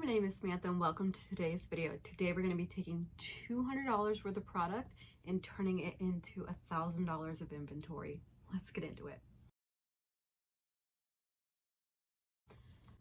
name is Samantha and welcome to today's video. Today we're going to be taking $200 worth of product and turning it into $1,000 of inventory. Let's get into it.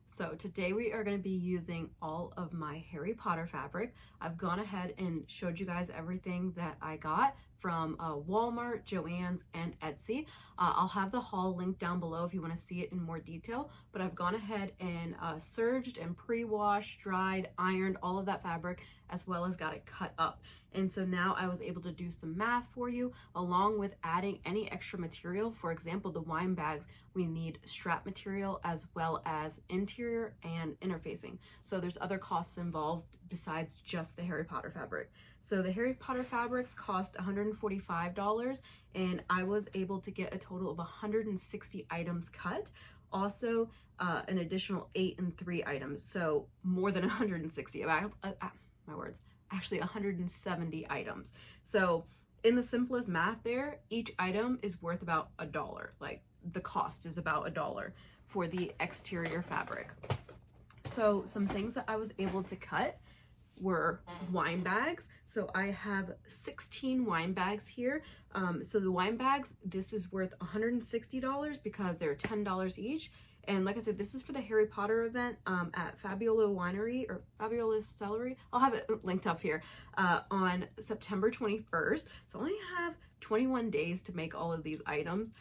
So today we are going to be using all of my Harry Potter fabric. I've gone ahead and showed you guys everything that I got from Walmart, Joann's, and Etsy. I'll have the haul linked down below if you want to see it in more detail, but I've gone ahead and serged and pre-washed, dried, ironed all of that fabric, as well as got it cut up. And so now I was able to do some math for you, along with adding any extra material. For example, the wine bags, we need strap material as well as interior and interfacing. So there's other costs involved besides just the Harry Potter fabric. So the Harry Potter fabrics cost $145, and I was able to get a total of 160 items cut. Also, an additional 8 and 3 items, so more than 160. My words, actually 170 items. So in the simplest math there, each item is worth about $1. Like the cost is about $1 for the exterior fabric. So some things that I was able to cut were wine bags. So I have 16 wine bags here. So the wine bags, this is worth $160 because they're $10 each. And like I said, this is for the Harry Potter event at Fabbioli Winery or Fabbioli Cellars. I'll have it linked up here on September 21st. So I only have 21 days to make all of these items.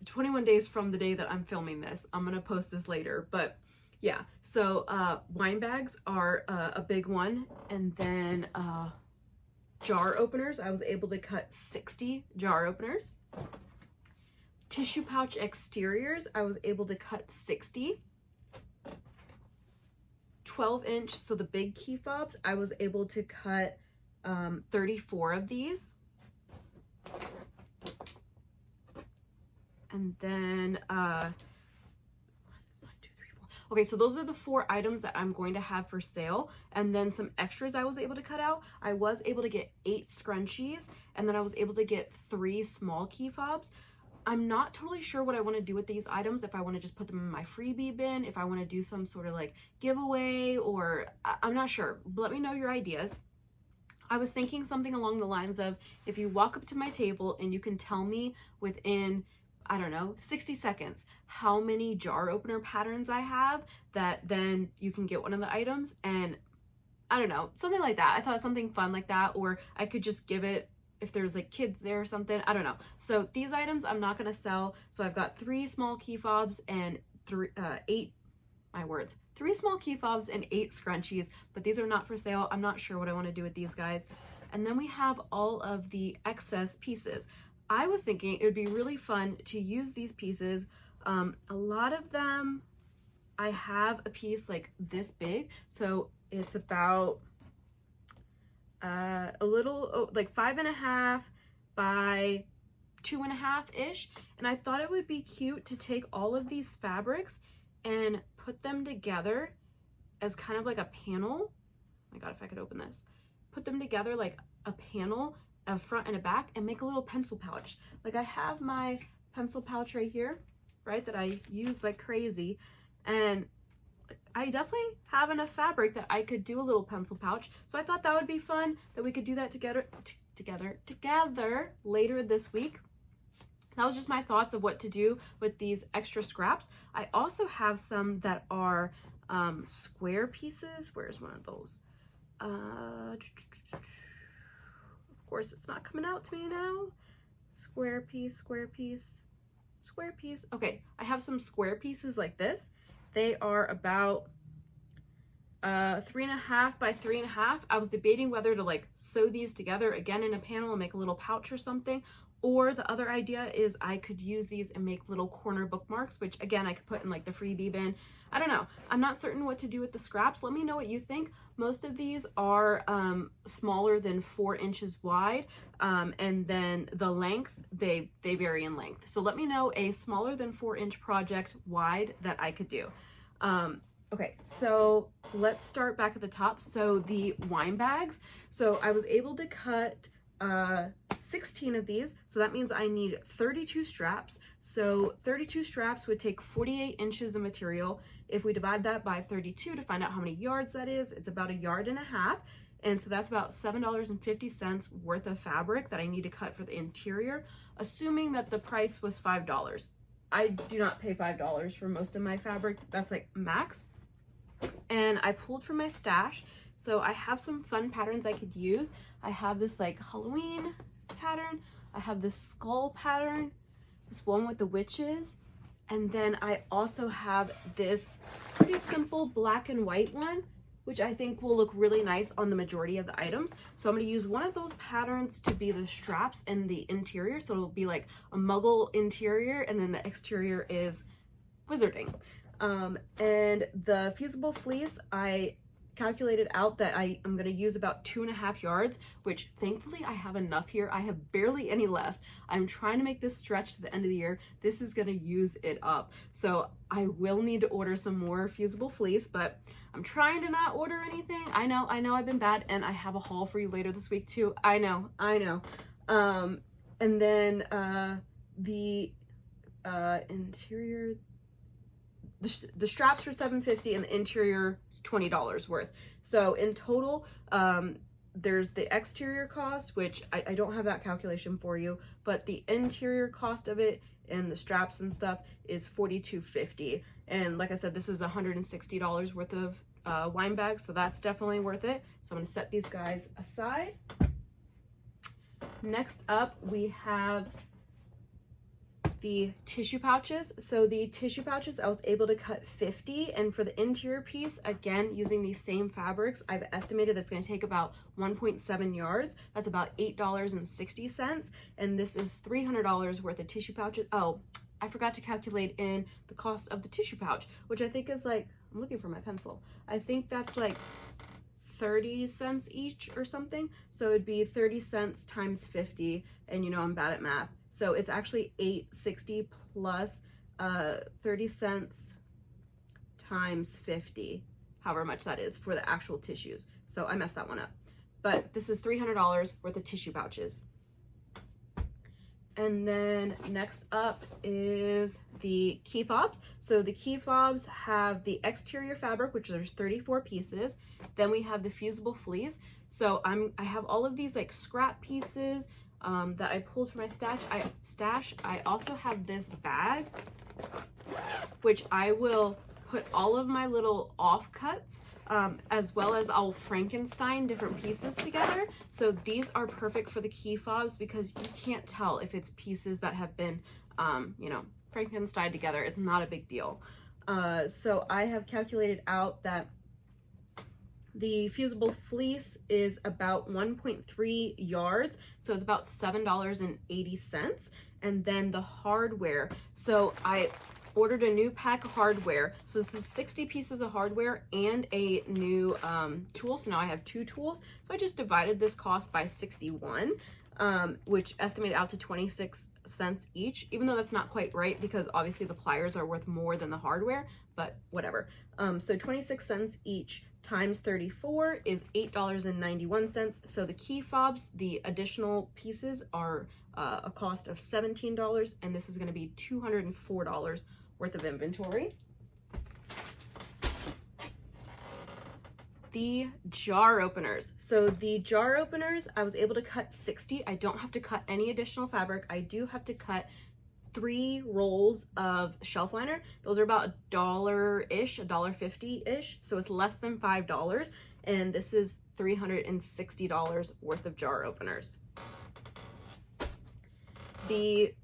21 days from the day that I'm filming this. I'm gonna post this later, but yeah. So wine bags are a big one. And then jar openers, I was able to cut 60 jar openers. Tissue pouch exteriors, I was able to cut 60. 12-inch, so the big key fobs, I was able to cut 34 of these. And then, 1, 2, 3, 4. Okay, so those are the 4 items that I'm going to have for sale. And then some extras I was able to cut out. I was able to get 8 scrunchies, and then I was able to get 3 small key fobs. I'm not totally sure what I want to do with these items, if I want to just put them in my freebie bin, if I want to do some sort of like giveaway, or I'm not sure. Let me know your ideas. I was thinking something along the lines of, if you walk up to my table and you can tell me within, I don't know, 60 seconds, how many jar opener patterns I have, that then you can get one of the items. And I don't know, something like that. I thought something fun like that, or I could just give it, if there's like kids there or something, I don't know. So these items I'm not gonna sell. So I've got 3 small key fobs and 3 small key fobs and 8 scrunchies, but these are not for sale. I'm not sure what I want to do with these guys. And then we have all of the excess pieces. I was thinking it would be really fun to use these pieces. A lot of them, I have a piece like this big, so it's about a little like 5.5 by 2.5 ish, and I thought it would be cute to take all of these fabrics and put them together as kind of like a panel. Oh my god, if I could open this, put them together like a panel, a front and a back, and make a little pencil pouch. Like I have my pencil pouch right here, right, that I use like crazy, and I definitely have enough fabric that I could do a little pencil pouch. So I thought that would be fun, that we could do that together later this week. That was just my thoughts of what to do with these extra scraps. I also have some that are square pieces. Where's one of those? Of course, it's not coming out to me now. Square piece, square piece, square piece. Okay, I have some square pieces like this. They are about 3.5 by 3.5. I was debating whether to like sew these together again in a panel and make a little pouch or something. Or the other idea is I could use these and make little corner bookmarks, which again, I could put in like the freebie bin. I don't know. I'm not certain what to do with the scraps. Let me know what you think. Most of these are smaller than 4 inches wide. And then the length, they vary in length. So let me know a smaller than 4-inch project wide that I could do. Okay, so let's start back at the top. So the wine bags. So I was able to cut 16 of these, so that means I need 32 straps. So 32 straps would take 48 inches of material. If we divide that by 32 to find out how many yards that is, it's about 1.5 yards. And so that's about $7.50 worth of fabric that I need to cut for the interior, assuming that the price was $5. I do not pay $5 for most of my fabric. That's like max. And I pulled from my stash. So I have some fun patterns I could use. I have this like Halloween pattern. I have this skull pattern, this one with the witches. And then I also have this pretty simple black and white one, which I think will look really nice on the majority of the items. So I'm going to use one of those patterns to be the straps and the interior. So it'll be like a muggle interior, and then the exterior is wizarding. And the fusible fleece, I calculated out that I am going to use about 2.5 yards, which thankfully I have enough here. I have barely any left. I'm trying to make this stretch to the end of the year. This is going to use it up. So I will need to order some more fusible fleece, but I'm trying to not order anything. I know I've been bad, and I have a haul for you later this week too. I know. And then the interior, the straps for $7.50 and the interior is $20 worth. So in total, there's the exterior cost, which I don't have that calculation for you, but the interior cost of it and the straps and stuff is $42.50. And like I said, this is $160 worth of wine bags, so that's definitely worth it. So I'm going to set these guys aside. Next up, we have the tissue pouches. So the tissue pouches, I was able to cut 50, and for the interior piece, again, using these same fabrics, I've estimated that's going to take about 1.7 yards. That's about $8.60, and this is $300 worth of tissue pouches. Oh, I forgot to calculate in the cost of the tissue pouch, which I think is like, I'm looking for my pencil. I think that's like 30 cents each or something. So it'd be 30 cents times 50, and you know I'm bad at math. So it's actually $8.60 plus 30 cents times 50, however much that is for the actual tissues. So I messed that one up. But this is $300 worth of tissue pouches. And then next up is the key fobs. So the key fobs have the exterior fabric, which there's 34 pieces. Then we have the fusible fleece. So I have all of these like scrap pieces that I pulled from my stash. I also have this bag, which I will put all of my little offcuts, as well as I'll Frankenstein different pieces together. So these are perfect for the key fobs because you can't tell if it's pieces that have been, Frankenstein together. It's not a big deal. So I have calculated out that the fusible fleece is about 1.3 yards, so it's about $7.80. And then the hardware, so I ordered a new pack of hardware. So this is 60 pieces of hardware and a new tool. So now I have 2 tools. So I just divided this cost by 61, which estimated out to 26 cents each, even though that's not quite right because obviously the pliers are worth more than the hardware, but whatever. So 26 cents each times 34 is $8.91. So the key fobs, the additional pieces, are a cost of $17, and this is going to be $204 worth of inventory. The jar openers. So the jar openers, I was able to cut 60. I don't have to cut any additional fabric. I do have to cut 3 rolls of shelf liner. Those are about $1-ish, $1.50-ish. So it's less than $5. And this is $360 worth of jar openers. The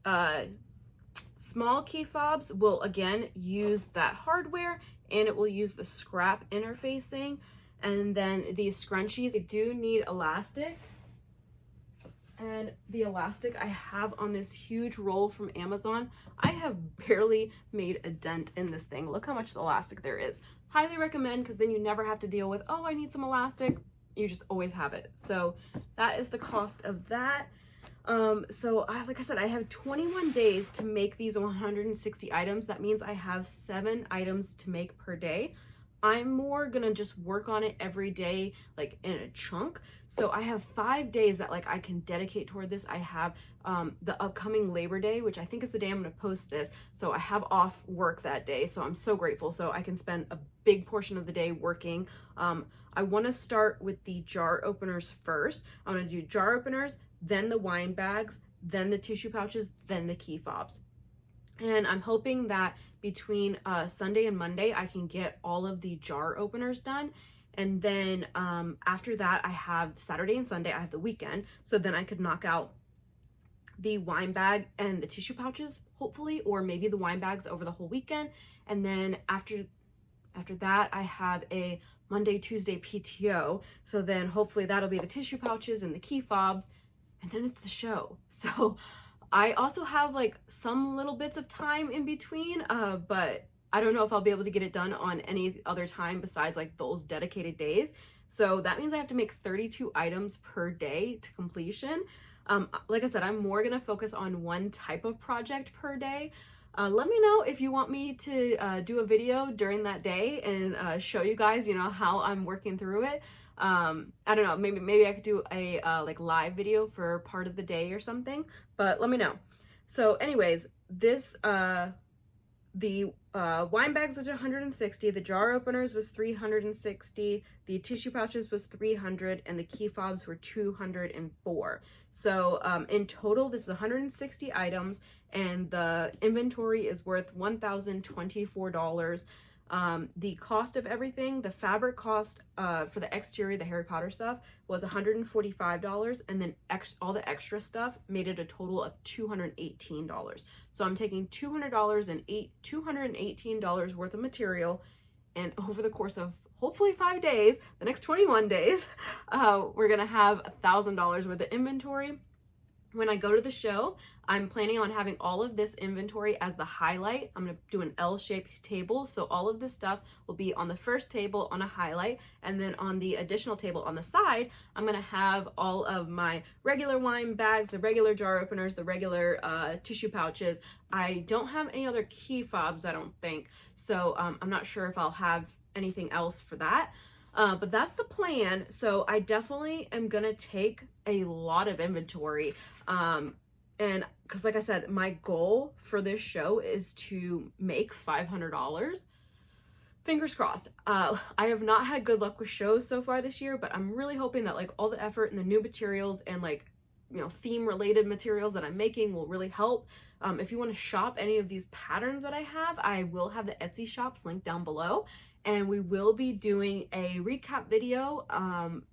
small key fobs will again use that hardware, and it will use the scrap interfacing. And then these scrunchies, they do need elastic. And the elastic I have on this huge roll from Amazon, I have barely made a dent in this thing. Look how much elastic there is. Highly recommend, because then you never have to deal with, oh, I need some elastic. You just always have it. So that is the cost of that. So like I said, I have 21 days to make these 160 items. That means I have 7 items to make per day. I'm more gonna just work on it every day, like in a chunk. So I have 5 days that like I can dedicate toward this. I have the upcoming Labor Day, which I think is the day I'm gonna post this. So I have off work that day. So I'm so grateful. So I can spend a big portion of the day working. I wanna start with the jar openers first. I'm gonna do jar openers, then the wine bags, then the tissue pouches, then the key fobs. And I'm hoping that between Sunday and Monday, I can get all of the jar openers done. And then after that, I have Saturday and Sunday, I have the weekend. So then I could knock out the wine bag and the tissue pouches, hopefully, or maybe the wine bags over the whole weekend. And then after that, I have a Monday, Tuesday PTO. So then hopefully that'll be the tissue pouches and the key fobs. And then it's the show. So I also have like some little bits of time in between, but I don't know if I'll be able to get it done on any other time besides like those dedicated days. So that means I have to make 32 items per day to completion. Like I said, I'm more gonna focus on one type of project per day. Let me know if you want me to do a video during that day and show you guys, how I'm working through it. I don't know, maybe I could do a like live video for part of the day or something, but let me know. So anyways, this the wine bags was 160, the jar openers was 360, the tissue pouches was 300, and the key fobs were 204. So in total, this is 160 items, and the inventory is worth $1,024. The cost of everything, the fabric cost for the exterior, the Harry Potter stuff, was $145, and then all the extra stuff made it a total of $218. So I'm taking $200 and $218 worth of material, and over the course of hopefully 5 days, the next 21 days, we're gonna have $1,000 worth of inventory. When I go to the show, I'm planning on having all of this inventory as the highlight. I'm gonna do an L-shaped table. So all of this stuff will be on the first table on a highlight, and then on the additional table on the side, I'm gonna have all of my regular wine bags, the regular jar openers, the regular tissue pouches. I don't have any other key fobs, I don't think. So I'm not sure if I'll have anything else for that. But that's the plan. So I definitely am gonna take a lot of inventory. And because like I said, my goal for this show is to make $500. Fingers crossed. I have not had good luck with shows so far this year, but I'm really hoping that like all the effort and the new materials and like, theme related materials that I'm making will really help. If you want to shop any of these patterns that I will have the Etsy shops linked down below. And we will be doing a recap video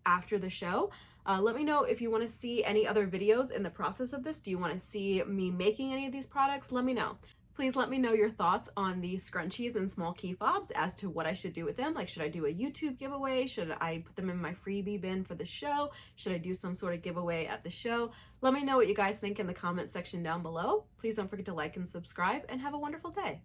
after the show. Let me know if you want to see any other videos in the process of this. Do you want to see me making any of these products? Let me know. Please let me know your thoughts on the scrunchies and small key fobs as to what I should do with them. Like, should I do a YouTube giveaway? Should I put them in my freebie bin for the show? Should I do some sort of giveaway at the show? Let me know what you guys think in the comment section down below. Please don't forget to like and subscribe, and have a wonderful day.